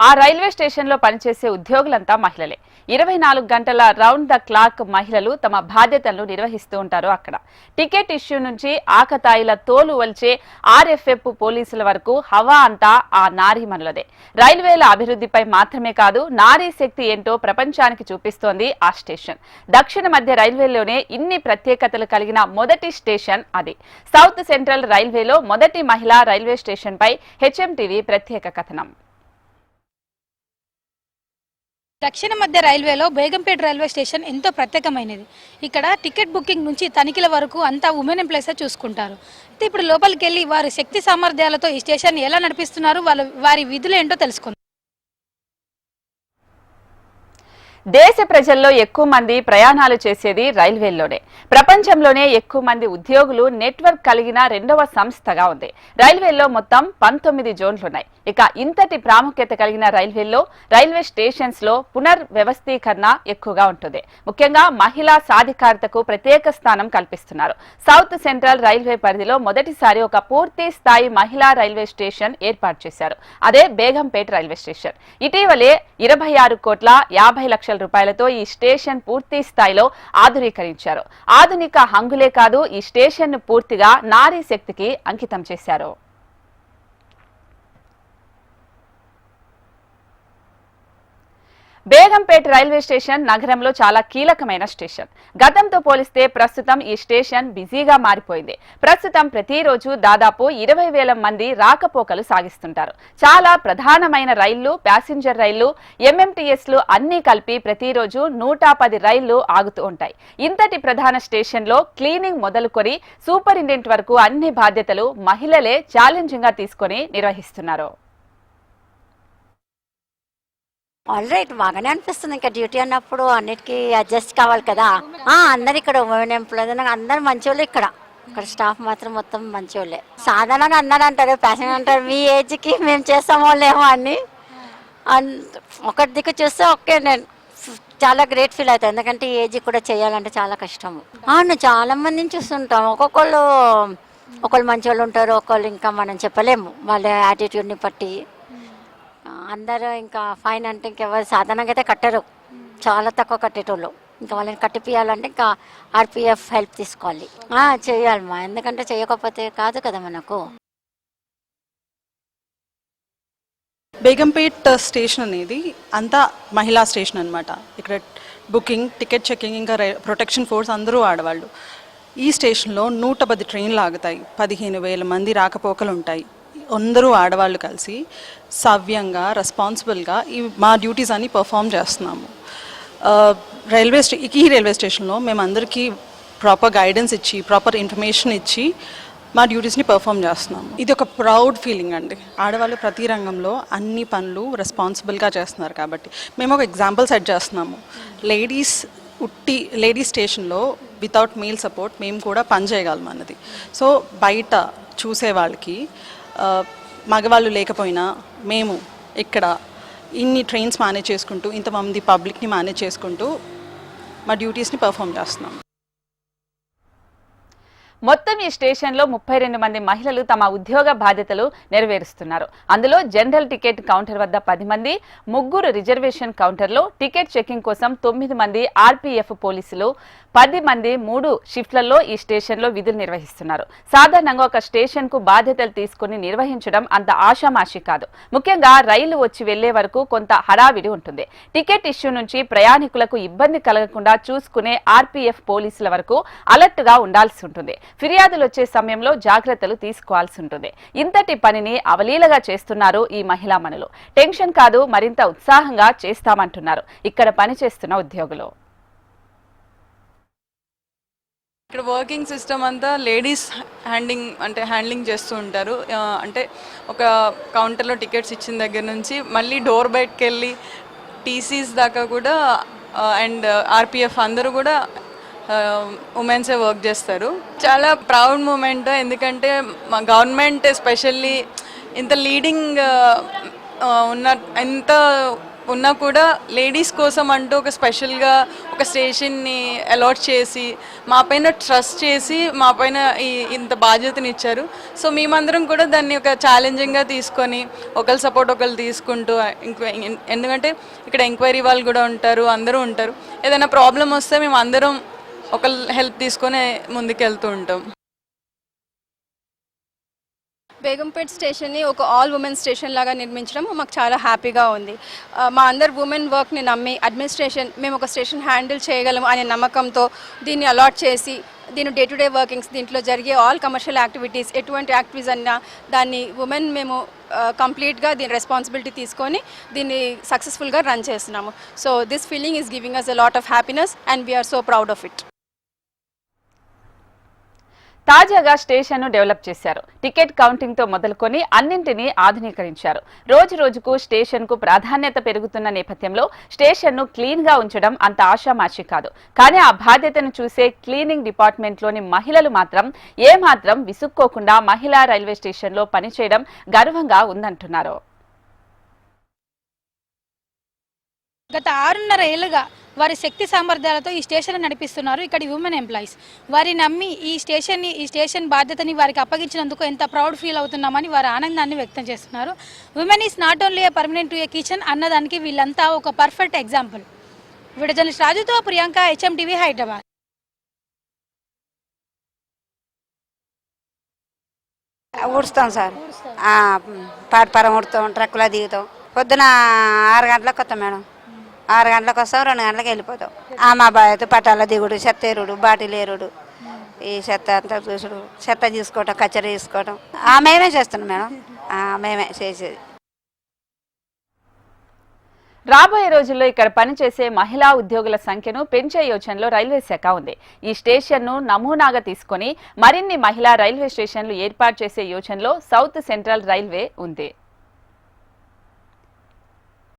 ఆ రైల్వే స్టేషన్లో పనిచేసే ఉద్యోగులంతా మహిళలే. 24 గంటల రౌండ్ ద క్లాక్ మహిళలు తమ బాధ్యతలను నిర్వహిస్తూ ఉంటారు. అక్కడ టికెట్ ఇష్యూ నుంచి ఆకతాయిల తోలు వల్చే ఆర్ఎఫ్ఎఫ్ పోలీసుల వరకు హవా అంతా ఆ నారీమణులదే. రైల్వేల అభివృద్ధిపై మాత్రమే కాదు, నారీ శక్తి ఏంటో ప్రపంచానికి చూపిస్తోంది ఆ స్టేషన్. దక్షిణ మధ్య రైల్వేలోనే ఇన్ని ప్రత్యేకతలు కలిగిన మొదటి స్టేషన్ అది. సౌత్ సెంట్రల్ రైల్వేలో మొదటి మహిళా రైల్వే స్టేషన్ పై హెచ్ఎంటీవీ ప్రత్యేక కథనం. దక్షిణ మధ్య రైల్వేలో బేగంపేట రైల్వే స్టేషన్ ఎంతో ప్రత్యేకమైనది. ఇక్కడ టికెట్ బుకింగ్ నుంచి తనిఖీల వరకు అంతా ఉమెన్ ఎంప్లాయీసే చూసుకుంటారు. అయితే ఇప్పుడు లోపలికి వెళ్ళి వారి శక్తి సామర్థ్యాలతో ఈ స్టేషన్ ఎలా నడిపిస్తున్నారు, వారి విధులు ఏంటో తెలుసుకుందాం. దేశ ప్రజల్లో ఎక్కువ మంది ప్రయాణాలు చేసేది రైల్వేల్లోనే. ప్రపంచంలోనే ఎక్కువ మంది ఉద్యోగులు నెట్వర్క్ కలిగిన రెండవ సంస్థగా ఉంది. రైల్వేల్లో మొత్తం 19 జోన్లున్నాయి. ఇక ఇంతటి ప్రాముఖ్యత కలిగిన రైల్వేల్లో రైల్వే స్టేషన్స్ లో పునర్వ్యవస్థీకరణ ఎక్కువగా ఉంటుంది. ముఖ్యంగా మహిళా సాధికారతకు ప్రత్యేక స్థానం కల్పిస్తున్నారు. సౌత్ సెంట్రల్ రైల్వే పరిధిలో మొదటిసారి ఒక పూర్తి స్థాయి మహిళా రైల్వే స్టేషన్ ఏర్పాటు చేశారు. అదే బేగంపేట రైల్వే స్టేషన్. ఇటీవలే 26 కోట్ల 50 లక్షల రూపాయలతో ఈ స్టేషన్ పూర్తి స్థాయిలో ఆధునీకరించారు. ఆధునిక హంగులే కాదు, ఈ స్టేషన్ ను పూర్తిగా నారీ శక్తికి అంకితం చేశారు. బేగంపేట రైల్వే స్టేషన్ నగరంలో చాలా కీలకమైన స్టేషన్. గతంతో పోలిస్తే ప్రస్తుతం ఈ స్టేషన్ బిజీగా మారిపోయింది. ప్రస్తుతం ప్రతిరోజు దాదాపు 20,000 మంది రాకపోకలు సాగిస్తుంటారు. చాలా ప్రధానమైన రైళ్లు, ప్యాసింజర్ రైళ్లు, ఎంఎంటీఎస్లు అన్ని కలిపి ప్రతిరోజు 110 రైళ్లు ఆగుతూ ఉంటాయి. ఇంతటి ప్రధాన స్టేషన్ లో క్లీనింగ్ మొదలుకొని సూపరింటెండెంట్ వరకు అన్ని బాధ్యతలు మహిళలే ఛాలెంజింగ్ గా తీసుకొని నిర్వహిస్తున్నారు. ఆల్ రైట్, బాగానే అనిపిస్తుంది. ఇంకా డ్యూటీ అన్నప్పుడు అన్నిటికీ అడ్జస్ట్ కావాలి కదా. అందరు ఇక్కడ ఉమెన్ ఎంప్లాయీస్ అందరు మంచోళ్ళు. ఇక్కడ స్టాఫ్ మాత్రం మొత్తం మంచోళ్ళే. సాధారణంగా అందరూ అంటారు, ప్యాసింజర్ అంటారు, మీ ఏజ్కి మేము చేస్తామో లేమో అని. ఒకటి దిక్కు చూస్తే ఓకే, నేను చాలా గ్రేట్ ఫీల్ అవుతాను. ఎందుకంటే ఈ ఏజ్ కూడా చేయాలంటే చాలా కష్టము. చాలా మందిని చూస్తుంటాం. ఒకళ్ళు మంచి వాళ్ళు ఉంటారు, ఒకళ్ళు ఇంకా మనం చెప్పలేము వాళ్ళ యాటిట్యూడ్ని బట్టి. అందరూ ఇంకా ఫైన్ అంటే ఇంకెవరు సాధారణంగా అయితే కట్టరు, చాలా తక్కువ కట్టేటోళ్ళు. ఇంకా వాళ్ళని కట్టిపియాలంటే ఇంకా ఆర్పిఎఫ్ హెల్ప్ తీసుకోవాలి. చేయాలమ్మా, ఎందుకంటే చేయకపోతే కాదు కదా మనకు. బేగంపేట్ స్టేషన్ అనేది అంతా మహిళా స్టేషన్ అనమాట. ఇక్కడ బుకింగ్, టికెట్ చెకింగ్, ఇంకా ప్రొటెక్షన్ ఫోర్స్ అందరూ ఆడవాళ్ళు. ఈ స్టేషన్లో 110 ట్రైన్లు ఆగుతాయి. 15,000 మంది రాకపోకలు ఉంటాయి. అందరూ ఆడవాళ్ళు కలిసి సవ్యంగా, రెస్పాన్సిబుల్గా మా డ్యూటీస్ అన్ని పర్ఫామ్ చేస్తున్నాము. ఈ రైల్వే స్టేషన్లో మేము అందరికీ ప్రాపర్ గైడెన్స్ ఇచ్చి, ప్రాపర్ ఇన్ఫర్మేషన్ ఇచ్చి మా డ్యూటీస్ని పర్ఫామ్ చేస్తున్నాము. ఇది ఒక ప్రౌడ్ ఫీలింగ్ అండి. ఆడవాళ్ళు ప్రతి రంగంలో అన్ని పనులు రెస్పాన్సిబుల్గా చేస్తున్నారు కాబట్టి మేము ఒక ఎగ్జాంపుల్ సెట్ చేస్తున్నాము. లేడీస్ స్టేషన్లో వితౌట్ మేల్ సపోర్ట్ మేము కూడా పని చేయగలం అన్నది. సో బయట చూసే వాళ్ళకి మగవాళ్ళు లేకపోయినా మేము ఇక్కడ ఇన్ని ట్రైన్స్ మేనేజ్ చేసుకుంటూ, ఇంతమంది పబ్లిక్ని మేనేజ్ చేసుకుంటూ మా డ్యూటీస్ని పర్ఫామ్ చేస్తున్నాం. మొత్తం ఈ స్టేషన్లో 32 మంది మహిళలు తమ ఉద్యోగ బాధ్యతలు నెరవేరుస్తున్నారు. అందులో జనరల్ టికెట్ కౌంటర్ వద్ద 10 మంది, 3 రిజర్వేషన్ కౌంటర్లో, టికెట్ చెకింగ్ కోసం 9 మంది ఆర్పీఎఫ్ పోలీసులు, 10 మంది 3 షిఫ్ట్లలో ఈ స్టేషన్లో విధులు నిర్వహిస్తున్నారు. సాధారణంగా ఒక స్టేషన్కు బాధ్యతలు తీసుకుని నిర్వహించడం అంత ఆషామాషి కాదు. ముఖ్యంగా రైలు వచ్చి వెళ్లే వరకు కొంత హడావిడి ఉంటుంది. టికెట్ ఇష్యూ నుంచి ప్రయాణికులకు ఇబ్బంది కలగకుండా చూసుకునే ఆర్పీఎఫ్ పోలీసుల వరకు అలర్ట్ గా ఉండాల్సి ఉంటుంది. ఫిర్యాదులు వచ్చే సమయంలో జాగ్రత్తలు తీసుకోవాల్సి ఉంటుంది. ఇంతటి పనిని అవలీలగా చేస్తున్నారు ఈ మహిళా మనులు. టెన్షన్ కాదు, మరింత ఉత్సాహంగా చేస్తామంటున్నారు ఇక్కడ పనిచేస్తున్న ఉద్యోగులు. ఇక్కడ వర్కింగ్ సిస్టమ్ అంతా లేడీస్ హ్యాండ్లింగ్ చేస్తూ ఉంటారు. అంటే ఒక కౌంటర్లో టికెట్స్ ఇచ్చిన దగ్గర నుంచి మళ్ళీ డోర్ బయటకు వెళ్ళి టీసీస్ దాకా కూడా అండ్ ఆర్పిఎఫ్ అందరూ కూడా ఉమెన్సే వర్క్ చేస్తారు. చాలా ప్రౌడ్ మూమెంట్. ఎందుకంటే మా గవర్నమెంట్ ఎస్పెషల్లీ ఇంత లీడింగ్ ఎంత ఉన్నా కూడా లేడీస్ కోసం అంటూ ఒక స్పెషల్గా ఒక స్టేషన్ని అలాట్ చేసి మా పైన ట్రస్ట్ చేసి మా పైన ఇంత బాధ్యతని ఇచ్చారు. సో మేమందరం కూడా దాన్ని ఒక ఛాలెంజింగ్గా తీసుకొని ఒకరి సపోర్ట్ ఒకరు తీసుకుంటూ ఎందుకంటే ఇక్కడ ఎంక్వైరీ వాళ్ళు కూడా ఉంటారు, అందరూ ఉంటారు. ఏదైనా ప్రాబ్లం వస్తే మేము అందరం ఒకరి హెల్ప్ తీసుకొని ముందుకెళ్తూ ఉంటాం. బేగంపేట్ స్టేషన్ని ఒక ఆల్ ఉమెన్ స్టేషన్ లాగా నిర్మించడం మాకు చాలా హ్యాపీగా ఉంది. మా అందరు ఉమెన్ వర్క్ని నమ్మి అడ్మినిస్ట్రేషన్ మేము ఒక స్టేషన్ హ్యాండిల్ చేయగలము అనే నమ్మకంతో దీన్ని అలాట్ చేసి దీని డే టు డే వర్కింగ్స్ దీంట్లో జరిగే ఆల్ కమర్షియల్ యాక్టివిటీస్ ఎటువంటి యాక్టివిటీస్ అన్నా దాన్ని ఉమెన్ మేము కంప్లీట్గా దీని రెస్పాన్సిబిలిటీ తీసుకొని దీన్ని సక్సెస్ఫుల్గా రన్ చేస్తున్నాము. So this feeling is giving us a lot of happiness and we are so proud of it. తాజాగా స్టేషన్ను డెవలప్ చేశారు. టికెట్ కౌంటింగ్తో మొదలుకొని అన్నింటినీ ఆధునీకరించారు. రోజు రోజుకు స్టేషన్కు ప్రాధాన్యత పెరుగుతున్న నేపథ్యంలో స్టేషన్ను క్లీన్గా ఉంచడం అంత ఆషామాషి కాదు. కానీ ఆ బాధ్యతను చూసే క్లీనింగ్ డిపార్ట్మెంట్లోని మహిళలు మాత్రం ఏమాత్రం విసుక్కోకుండా మహిళా రైల్వే స్టేషన్లో పనిచేయడం గర్వంగా ఉందంటున్నారు. గత 6.5 ఏళ్లుగా వారి శక్తి సామర్థ్యాలతో ఈ స్టేషన్ నడిపిస్తున్నారు ఇక్కడి ఉమెన్ ఎంప్లాయీస్. వారి నమ్మి ఈ స్టేషన్ బాధ్యతని వారికి అప్పగించినందుకు ఎంత ప్రౌడ్ ఫీల్ అవుతున్నామని వారి ఆనందాన్ని వ్యక్తం చేస్తున్నారు. Women is not only a permanent to A kitchen అన్నదానికి వీళ్ళంతా ఒక పర్ఫెక్ట్ ఎగ్జాంపుల్. వీడియో జర్నలిస్ట్ రాజుతో ప్రియాంక, HMTV, హైదరాబాద్. ఊడుస్తాం సార్, పాటపరం ఊడుతాం, ట్రక్కులో దిగుతాం. పొద్దున 6 గంటలకు వస్తాం మేడం. 6 గంటలకు వస్తాం, 2 గంటలకు వెళ్ళిపోతాం. మా బాధ్యత పట్టాల దిగుడు, చెత్త ఏరుడు, బాటిల్ ఏరుడు, ఈ చెత్త అంతా చూసుడు, చెత్త తీసుకోవటం, కచ్చరి తీసుకోవటం మేమే చేస్తున్నాం మేడం. మేమే చేసేది. రాబోయే రోజుల్లో ఇక్కడ పనిచేసే మహిళా ఉద్యోగుల సంఖ్యను పెంచే యోచనలో రైల్వే శాఖ ఉంది. ఈ స్టేషన్ను నమూనాగా తీసుకొని మరిన్ని మహిళా రైల్వే స్టేషన్లు ఏర్పాటు చేసే యోచనలో సౌత్ సెంట్రల్ రైల్వే ఉంది.